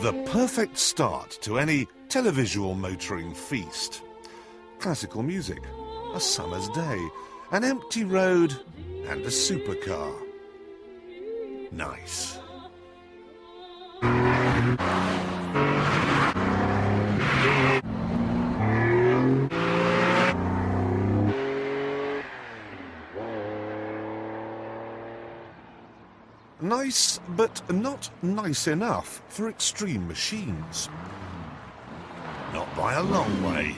The perfect start to any televisual motoring feast. Classical music, a summer's day, an empty road and a supercar. Nice. Nice, but not nice enough for extreme machines. Not by a long way.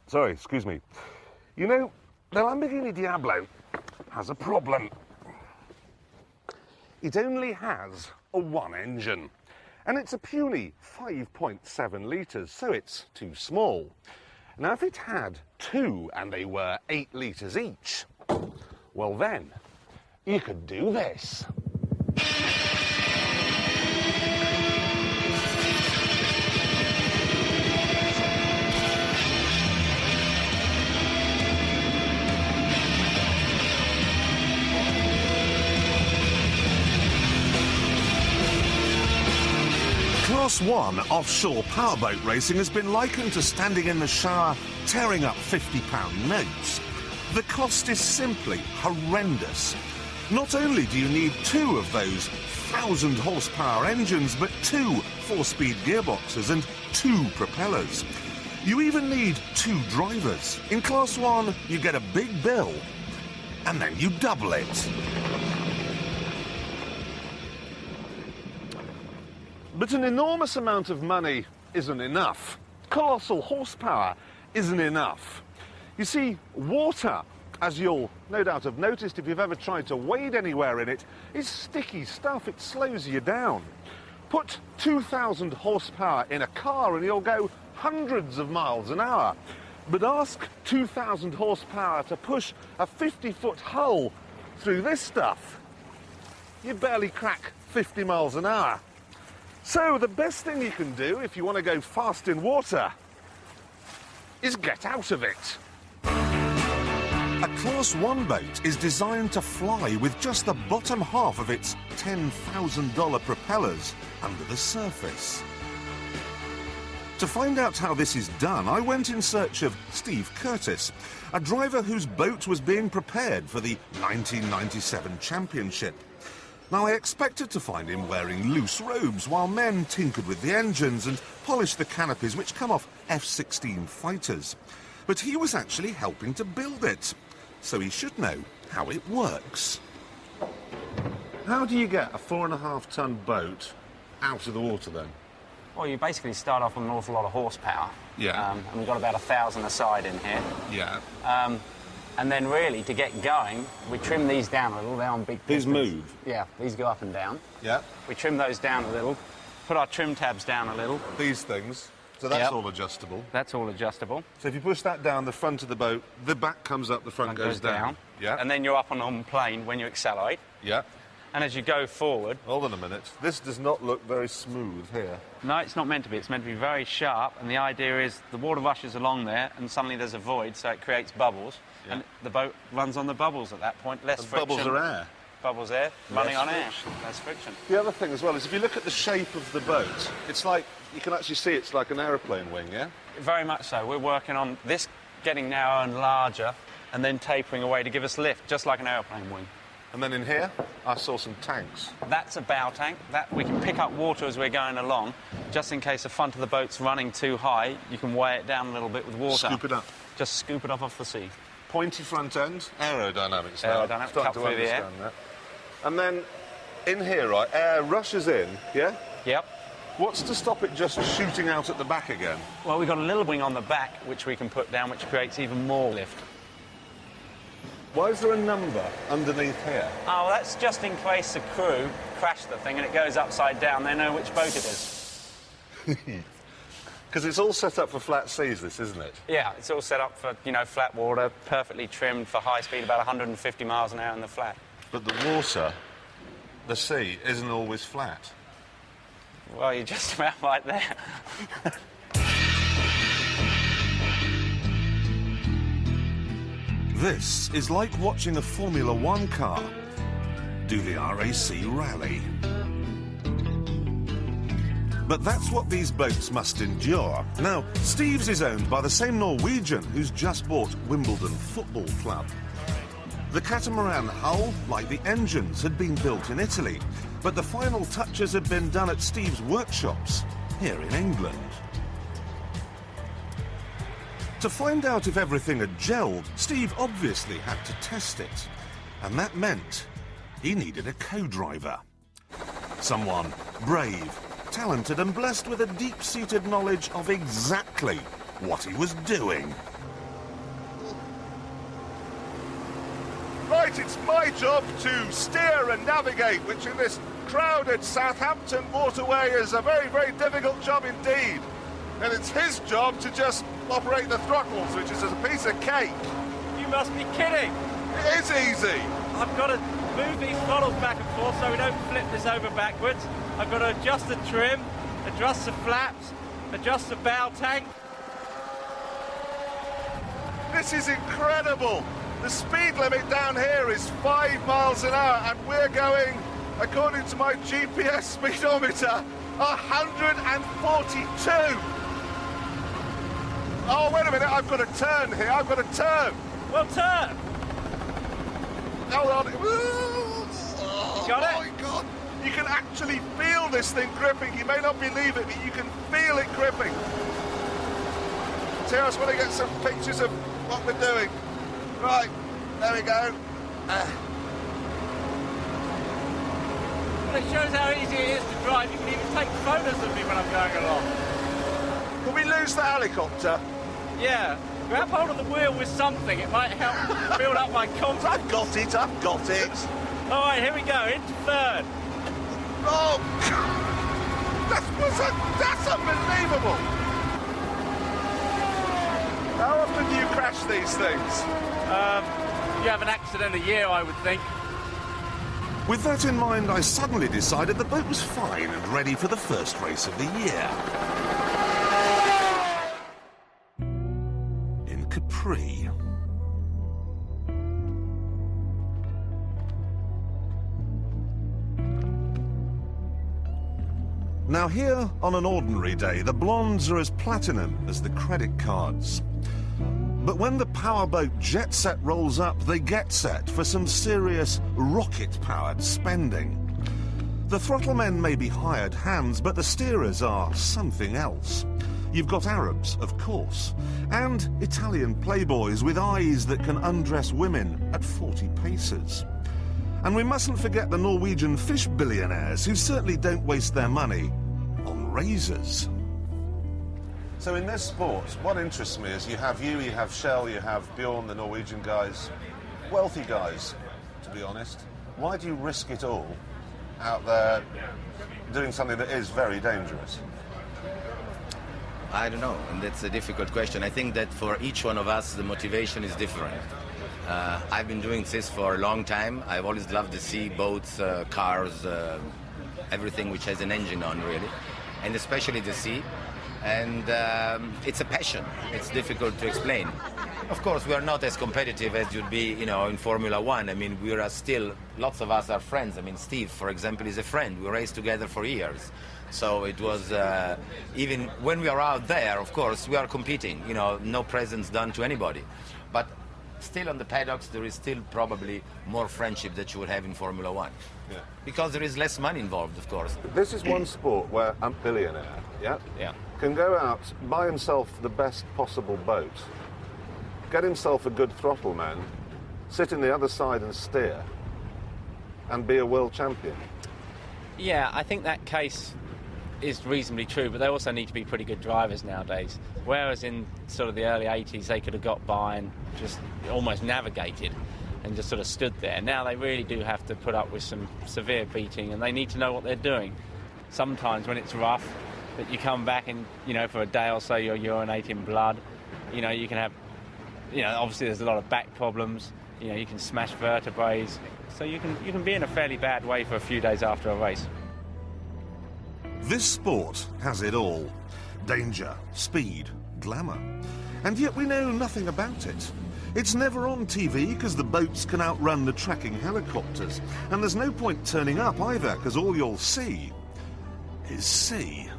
Sorry, excuse me. You know, the Lamborghini Diablo has a problem. It only has a one engine, and it's a puny 5.7 litres, so it's too small. Now, if it had two and they were 8 litres each, well then, you could do this. Class 1 offshore powerboat racing has been likened to standing in the shower, tearing up £50 notes. The cost is simply horrendous. Not only do you need two of those 1,000 horsepower engines, but two 4-speed gearboxes and two propellers. You even need two drivers. In Class 1, you get a big bill, and then you double it. But an enormous amount of money isn't enough. Colossal horsepower isn't enough. You see, water, as you'll no doubt have noticed if you've ever tried to wade anywhere in it, is sticky stuff. It slows you down. Put 2,000 horsepower in a car and you'll go hundreds of miles an hour. But ask 2,000 horsepower to push a 50-foot hull through this stuff. You barely crack 50 miles an hour. So the best thing you can do if you want to go fast in water is get out of it. A Class 1 boat is designed to fly with just the bottom half of its $10,000 propellers under the surface. To find out how this is done, I went in search of Steve Curtis, a driver whose boat was being prepared for the 1997 championship. Now, I expected to find him wearing loose robes while men tinkered with the engines and polished the canopies which come off F-16 fighters. But he was actually helping to build it, so he should know how it works. How do you get a 4.5-ton boat out of the water, then? Well, you basically start off with an awful lot of horsepower. Yeah. And we've got about 1,000 aside in here. Yeah. And then really, to get going, we trim these down a little. They're on big pistons. These move? Yeah, these go up and down. Yeah. We trim those down a little, put our trim tabs down a little. These things. So that's all adjustable. That's all adjustable. So if you push that down the front of the boat, the back comes up, the front goes down. Yeah. And then you're up on plane when you accelerate. Yeah. And as you go forward... Hold on a minute. This does not look very smooth here. No, it's not meant to be. It's meant to be very sharp. And the idea is the water rushes along there and suddenly there's a void, so it creates bubbles. Yeah. And the boat runs on the bubbles at that point. Less friction. Bubbles are air. Bubbles air, running on air. Friction. Less friction. The other thing as well is if you look at the shape of the boat, it's like, you can actually see it's like an aeroplane wing, yeah? Very much so. We're working on this getting narrower and larger and then tapering away to give us lift, just like an aeroplane wing. And then in here, I saw some tanks. That's a bow tank. That we can pick up water as we're going along, just in case the front of the boat's running too high. You can weigh it down a little bit with water. Scoop it up. Just scoop it up off the sea. Pointy front end, aerodynamics now. Aerodynamics, Starting cut to through the air. understand that. And then in here, right, air rushes in, yeah? Yep. What's to stop it just shooting out at the back again? Well, we've got a little wing on the back which we can put down, which creates even more lift. Why is there a number underneath here? Oh, that's just in case the crew crash the thing and it goes upside down. They know which boat it is. Because it's all set up for flat seas, this, isn't it? Yeah, it's all set up for, you know, flat water, perfectly trimmed for high speed, about 150 miles an hour in the flat. But the water, the sea, isn't always flat. Well, you're just about right there. This is like watching a Formula One car do the RAC rally. But that's what these boats must endure. Now, Steve's is owned by the same Norwegian who's just bought Wimbledon Football Club. The catamaran hull, like the engines, had been built in Italy, but the final touches had been done at Steve's workshops here in England. To find out if everything had gelled, Steve obviously had to test it. And that meant he needed a co-driver. Someone brave, talented and blessed with a deep-seated knowledge of exactly what he was doing. Right, it's my job to steer and navigate, which in this crowded Southampton waterway is a very, very difficult job indeed. And it's his job to just operate the throttles, which is a piece of cake. You must be kidding. It is easy. I've got to move these throttles back and forth so we don't flip this over backwards. I've got to adjust the trim, adjust the flaps, adjust the bow tank. This is incredible. The speed limit down here is 5 miles an hour, and we're going, according to my GPS speedometer, 142. Oh, wait a minute, I've got a turn here, I've got a turn. Well, turn. Hold on. Got it? Oh, my God. You can actually feel this thing gripping. You may not believe it, but you can feel it gripping. So I just want to get some pictures of what we're doing. Right, there we go. Well, it shows how easy it is to drive. You can even take photos of me when I'm going along. Can we lose the helicopter? Yeah, grab hold of the wheel with something. It might help build up my confidence. I've got it, I've got it. All right, here we go, into third. Oh, that's unbelievable. How often do you crash these things? You have an accident a year, I would think. With that in mind, I suddenly decided the boat was fine and ready for the first race of the year. In Capri. Now here, on an ordinary day, the blondes are as platinum as the credit cards. But when the powerboat Jet Set rolls up, they get set for some serious rocket-powered spending. The throttle men may be hired hands, but the steerers are something else. You've got Arabs, of course, and Italian playboys with eyes that can undress women at 40 paces. And we mustn't forget the Norwegian fish billionaires, who certainly don't waste their money on razors. So in this sport, what interests me is you have Shell, you have Bjorn, the Norwegian guys, wealthy guys, to be honest. Why do you risk it all out there doing something that is very dangerous? I don't know, and that's a difficult question. I think that for each one of us, the motivation is different. I've been doing this for a long time. I've always loved the sea, boats, cars, everything which has an engine on, really, and especially the sea. And it's a passion. It's difficult to explain. Of course, we are not as competitive as you'd be, in Formula One. I mean, we are still, lots of us are friends. I mean, Steve, for example, is a friend. We raced together for years. So it was, even when we are out there, of course, we are competing. No presents done to anybody. But still on the paddocks, there is still probably more friendship that you would have in Formula One. Yeah. Because there is less money involved, of course. This is one sport where a billionaire, can go out, buy himself the best possible boat, get himself a good throttle man, sit in the other side and steer, and be a world champion. Yeah, I think that case is reasonably true, but they also need to be pretty good drivers nowadays. Whereas in sort of the early 80s, they could have got by and just almost navigated and just sort of stood there. Now they really do have to put up with some severe beating, and they need to know what they're doing. Sometimes when it's rough, that you come back and, for a day or so you're urinating blood. You can have, obviously there's a lot of back problems. You can smash vertebrae. So you can be in a fairly bad way for a few days after a race. This sport has it all. Danger, speed, glamour. And yet we know nothing about it. It's never on TV because the boats can outrun the tracking helicopters. And there's no point turning up either because all you'll see is sea.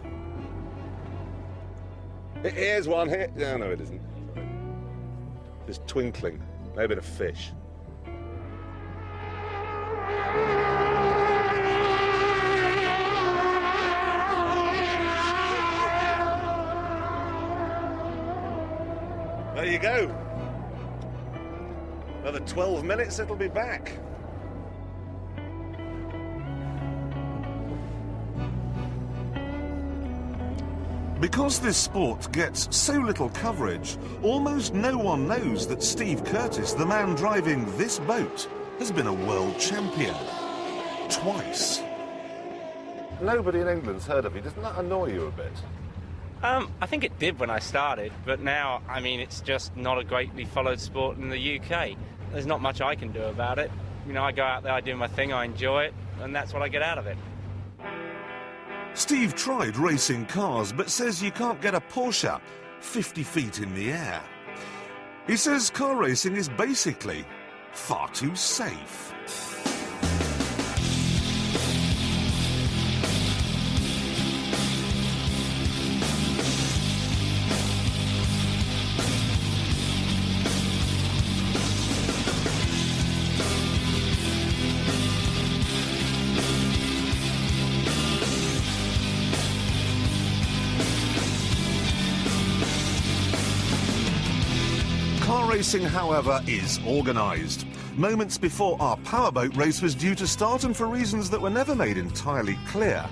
Here's one here. No, it isn't. Just twinkling. Maybe a fish. There you go. Another 12 minutes, it'll be back. Because this sport gets so little coverage, almost no one knows that Steve Curtis, the man driving this boat, has been a world champion. Twice. Nobody in England's heard of you. Doesn't that annoy you a bit? I think it did when I started, but now, I mean, it's just not a greatly followed sport in the UK. There's not much I can do about it. You know, I go out there, I do my thing, I enjoy it, and that's what I get out of it. Steve tried racing cars, but says you can't get a Porsche 50 feet in the air. He says car racing is basically far too safe. Car racing, however, is organised. Moments before our powerboat race was due to start, and for reasons that were never made entirely clear,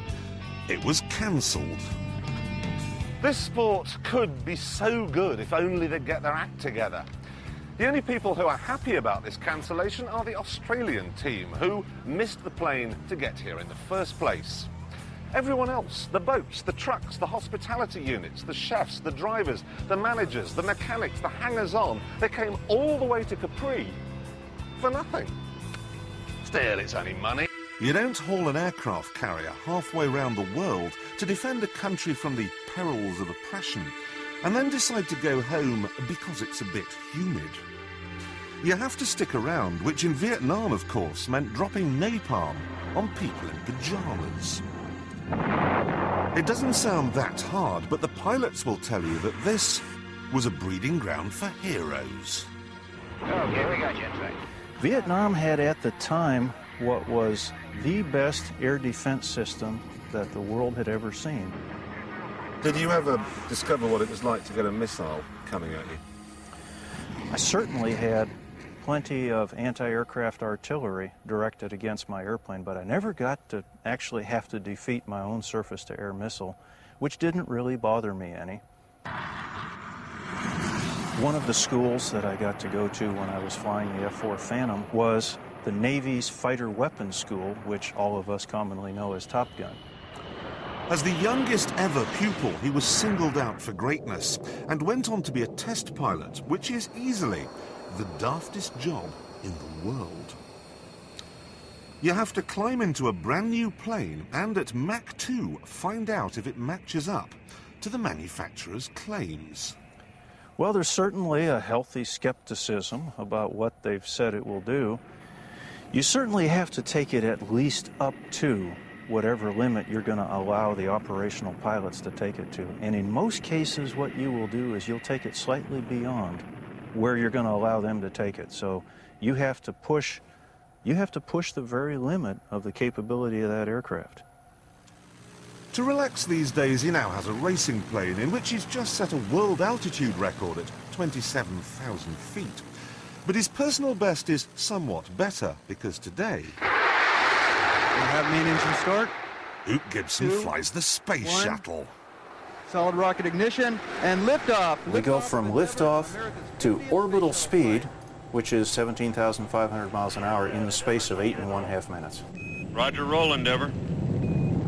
it was cancelled. This sport could be so good if only they'd get their act together. The only people who are happy about this cancellation are the Australian team, who missed the plane to get here in the first place. Everyone else, the boats, the trucks, the hospitality units, the chefs, the drivers, the managers, the mechanics, the hangers-on, they came all the way to Capri for nothing. Still, it's only money. You don't haul an aircraft carrier halfway round the world to defend a country from the perils of oppression and then decide to go home because it's a bit humid. You have to stick around, which in Vietnam, of course, meant dropping napalm on people in pyjamas. It doesn't sound that hard, but the pilots will tell you that this was a breeding ground for heroes. Okay, we got you in fact. Vietnam had at the time what was the best air defense system that the world had ever seen. Did you ever discover what it was like to get a missile coming at you? I certainly had plenty of anti-aircraft artillery directed against my airplane, but I never got to actually have to defeat my own surface-to-air missile, which didn't really bother me any. One of the schools that I got to go to when I was flying the F-4 Phantom was the Navy's Fighter Weapons School, which all of us commonly know as Top Gun. As the youngest ever pupil, he was singled out for greatness and went on to be a test pilot, which is easily the daftest job in the world. You have to climb into a brand new plane and at Mach 2 find out if it matches up to the manufacturer's claims. Well, there's certainly a healthy skepticism about what they've said it will do. You certainly have to take it at least up to whatever limit you're going to allow the operational pilots to take it to. And in most cases, what you will do is you'll take it slightly beyond where you're going to allow them to take it. So you have to push the very limit of the capability of that aircraft. To relax these days, he now has a racing plane in which he's just set a world altitude record at 27,000 feet. But his personal best is somewhat better because today... We have main engine start. Luke Gibson flies the space shuttle. Solid rocket ignition and liftoff. We go from liftoff to orbital speed, which is 17,500 miles an hour, in the space of 8.5 minutes. Roger, roll, Endeavour.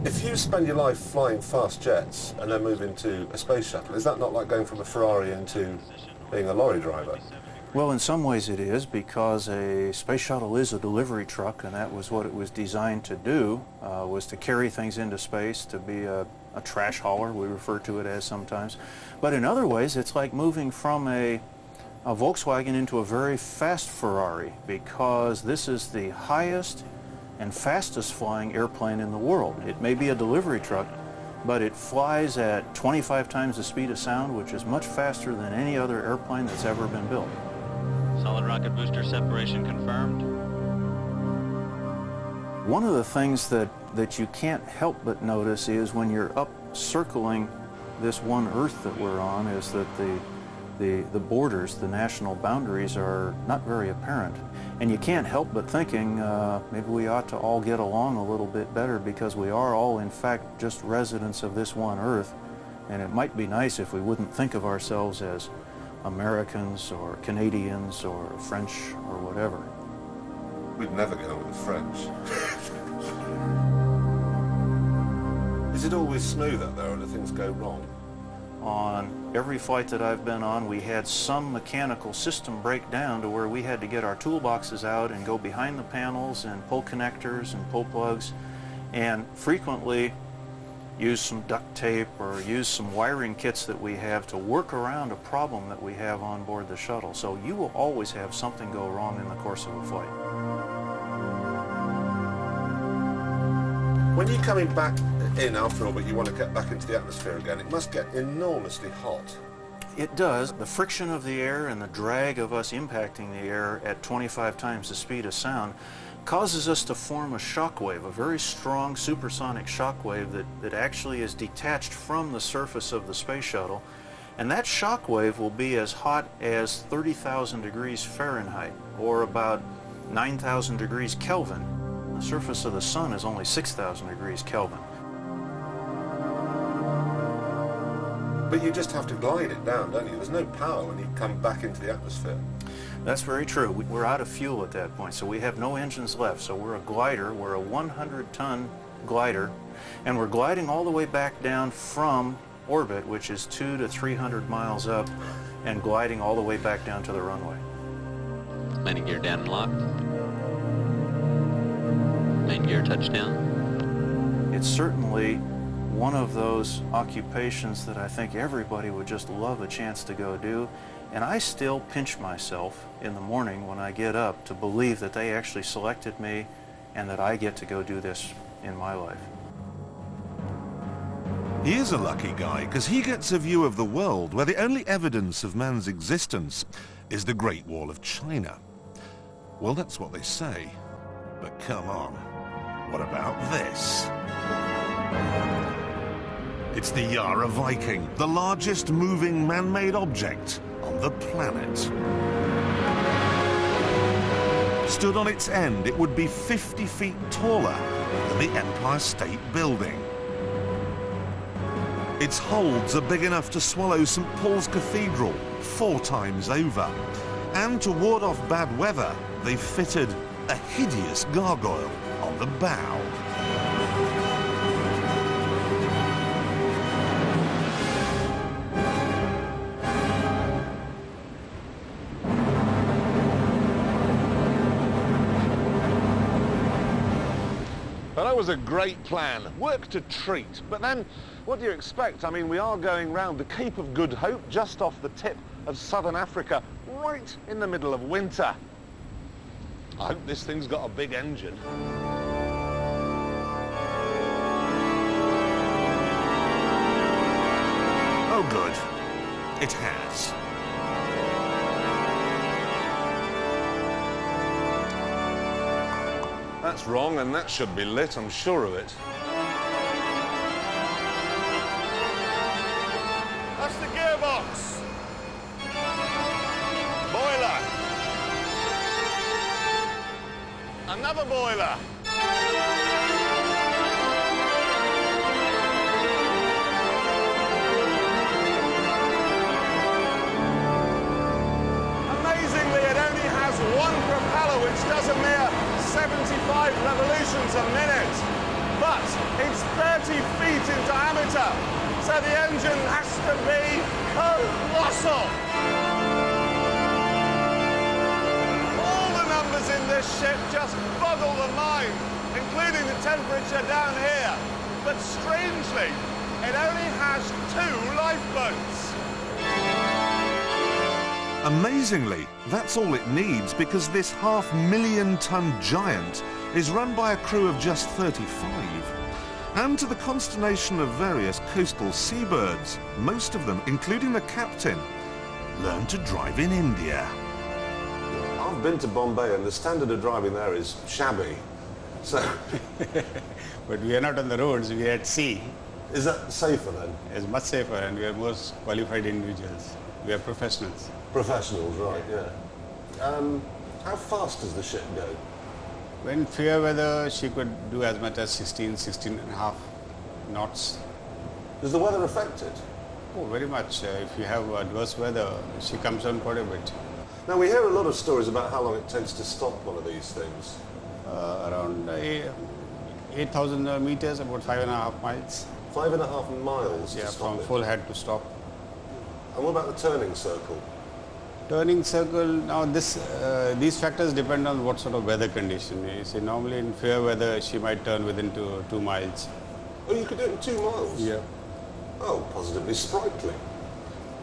If you spend your life flying fast jets and then move into a space shuttle, is that not like going from a Ferrari into being a lorry driver? Well, in some ways it is, because a space shuttle is a delivery truck, and that was what it was designed to do, was to carry things into space, to be a trash hauler, we refer to it as sometimes. But in other ways, it's like moving from a a Volkswagen into a very fast Ferrari, because this is the highest and fastest flying airplane in the world. It may be a delivery truck, but it flies at 25 times the speed of sound, which is much faster than any other airplane that's ever been built. Solid rocket booster separation confirmed. One of the things that you can't help but notice is when you're up circling this one Earth that we're on, is that the borders, the national boundaries, are not very apparent. And you can't help but thinking maybe we ought to all get along a little bit better, because we are all in fact just residents of this one Earth, and it might be nice if we wouldn't think of ourselves as Americans or Canadians or French or whatever. We'd never go with the French. Is it always smooth out there, or do things go wrong? On every flight that I've been on, we had some mechanical system break down to where we had to get our toolboxes out and go behind the panels and pull connectors and pull plugs, and frequently use some duct tape or use some wiring kits that we have to work around a problem that we have on board the shuttle. So you will always have something go wrong in the course of a flight. When you're coming back in after all, but you want to get back into the atmosphere again, it must get enormously hot. It does. The friction of the air and the drag of us impacting the air at 25 times the speed of sound causes us to form a shock wave, a very strong supersonic shock wave that actually is detached from the surface of the space shuttle. And that shock wave will be as hot as 30,000 degrees Fahrenheit, or about 9,000 degrees Kelvin. The surface of the sun is only 6,000 degrees Kelvin. But you just have to glide it down, don't you? There's no power when you come back into the atmosphere. That's very true. We're out of fuel at that point, so we have no engines left. So we're a glider, we're a 100-ton glider, and we're gliding all the way back down from orbit, which is 200 to 300 miles up, and gliding all the way back down to the runway. Landing gear down and locked. Main gear touchdown. It's certainly one of those occupations that I think everybody would just love a chance to go do. And I still pinch myself in the morning when I get up to believe that they actually selected me and that I get to go do this in my life. He is a lucky guy because he gets a view of the world where the only evidence of man's existence is the Great Wall of China. Well, that's what they say. But come on, what about this? It's the Yara Viking, the largest moving man-made object on the planet. Stood on its end, it would be 50 feet taller than the Empire State Building. Its holds are big enough to swallow St. Paul's Cathedral 4 times over. And to ward off bad weather, they've fitted a hideous gargoyle on the bow. Well, that was a great plan. Worked a treat. But then, what do you expect? I mean, we are going round the Cape of Good Hope, just off the tip of southern Africa, right in the middle of winter. I hope this thing's got a big engine. Oh, good. It has. That's wrong, and that should be lit, I'm sure of it. That's the gearbox. Boiler. Another boiler. Amazingly, it only has one propeller, which does a mere 75 revolutions a minute. But it's 30 feet in diameter, so the engine has to be colossal. All the numbers in this ship just boggle the mind, including the temperature down here. But strangely, it only has 2 lifeboats. Amazingly, that's all it needs because this 500,000-ton giant is run by a crew of just 35. And to the consternation of various coastal seabirds, most of them, including the captain, learned to drive in India. I've been to Bombay and the standard of driving there is shabby. So, but we are not on the roads, we are at sea. Is that safer then? It's much safer and we are most qualified individuals. We are professionals. Professionals, right, yeah. How fast does the ship go? When fair weather, she could do as much as 16.5 knots. Does the weather affect it? Oh, very much. If you have adverse weather, she comes down quite a bit. Now, we hear a lot of stories about how long it takes to stop one of these things. Around 8,000 meters, about 5.5 miles. 5.5 miles Yeah, to stop from it. full head to stop. And what about the turning circle? Turning circle, now these factors depend on what sort of weather condition. You see, normally in fair weather, she might turn within 2 miles. Oh, you could do it in 2 miles? Yeah. Oh, positively sprightly.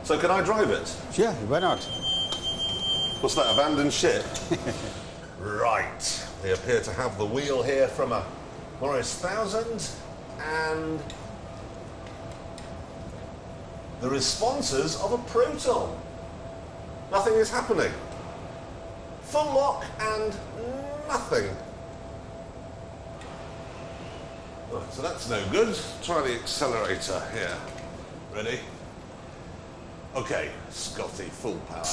So can I drive it? Yeah, why not? What's that, abandoned ship? Right. They appear to have the wheel here from a Morris 1000 and the responses of a Proton. Nothing is happening. Full lock and nothing. Right, so that's no good. Try the accelerator here. Ready? Okay, Scotty, full power.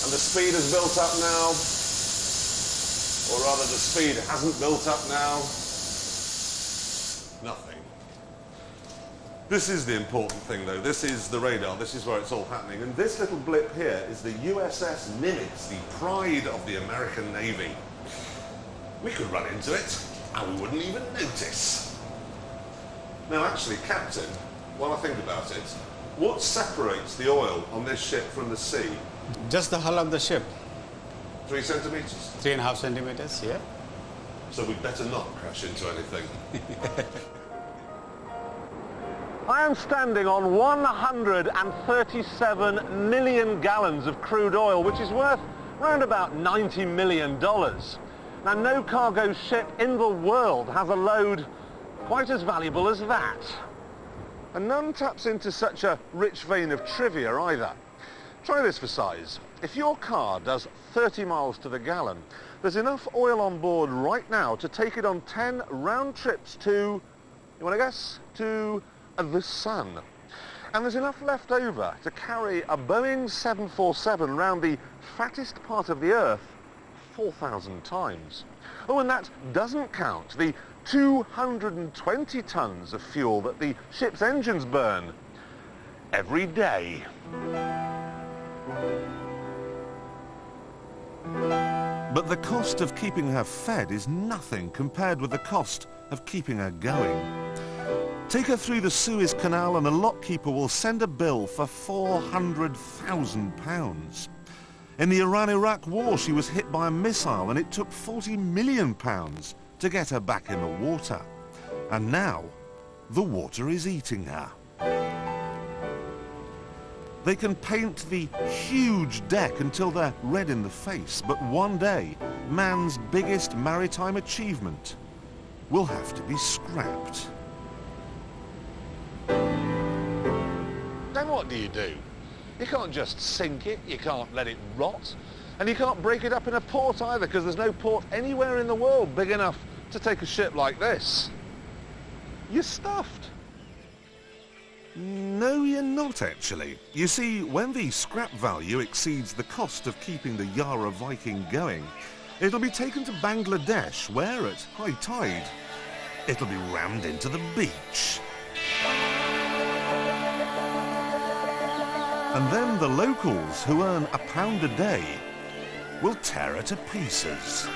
And the speed has built up now. Or rather, the speed hasn't built up now. Nothing. This is the important thing, though. This is the radar. This is where it's all happening. And this little blip here is the USS Nimitz, the pride of the American Navy. We could run into it, and we wouldn't even notice. Now, actually, Captain, while I think about it, what separates the oil on this ship from the sea? Just the hull of the ship. 3 centimetres? 3.5 centimeters, yeah. So we'd better not crash into anything. I am standing on 137 million gallons of crude oil, which is worth around about $90 million. Now, no cargo ship in the world has a load quite as valuable as that. And none taps into such a rich vein of trivia either. Try this for size. If your car does 30 miles to the gallon, there's enough oil on board right now to take it on 10 round trips to, you want to guess, to the sun. And there's enough left over to carry a Boeing 747 round the fattest part of the Earth 4,000 times. Oh, and that doesn't count the 220 tons of fuel that the ship's engines burn every day. But the cost of keeping her fed is nothing compared with the cost of keeping her going. Take her through the Suez Canal and the lockkeeper will send a bill for £400,000. In the Iran-Iraq war, she was hit by a missile and it took £40 million to get her back in the water. And now, the water is eating her. They can paint the huge deck until they're red in the face, but one day, man's biggest maritime achievement will have to be scrapped. Then what do? You can't just sink it, you can't let it rot, and you can't break it up in a port either, because there's no port anywhere in the world big enough to take a ship like this. You're stuffed. No, you're not actually. You see, when the scrap value exceeds the cost of keeping the Yara Viking going, it'll be taken to Bangladesh, where at high tide, it'll be rammed into the beach. And then the locals, who earn £1 a day, will tear her to pieces.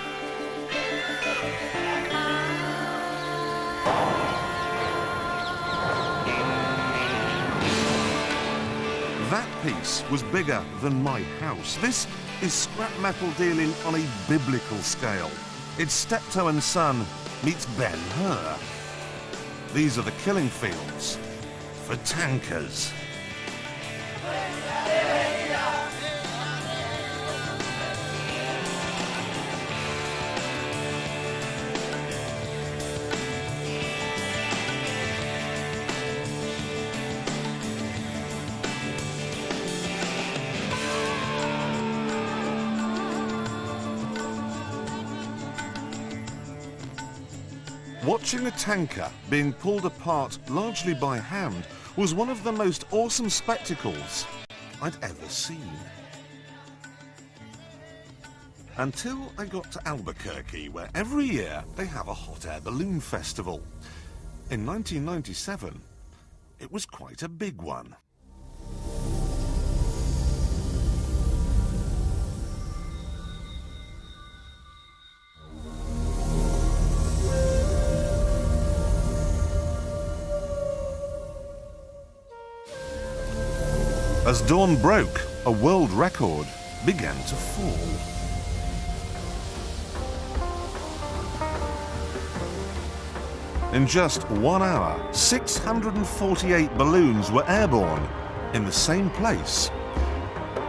That piece was bigger than my house. This is scrap metal dealing on a biblical scale. It's Steptoe and Son meets Ben-Hur. These are the killing fields for tankers. Yeah. Watching a tanker being pulled apart largely by hand was one of the most awesome spectacles I'd ever seen. Until I got to Albuquerque, where every year they have a hot air balloon festival. In 1997, it was quite a big one. As dawn broke, a world record began to fall. In just 1 hour, 648 balloons were airborne in the same place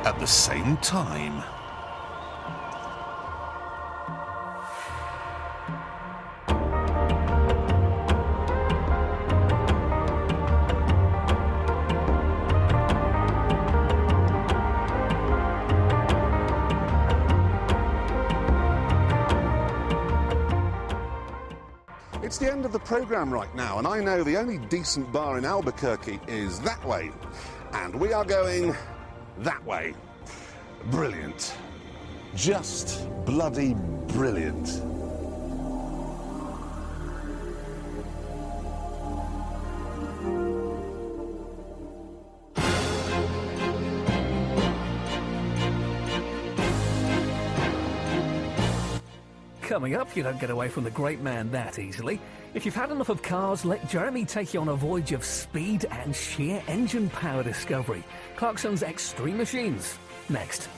at the same time. It's the end of the programme right now, and I know the only decent bar in Albuquerque is that way. And we are going that way. Brilliant. Just bloody brilliant. Coming up, you don't get away from the great man that easily. If you've had enough of cars, let Jeremy take you on a voyage of speed and sheer engine power discovery. Clarkson's Extreme Machines, next.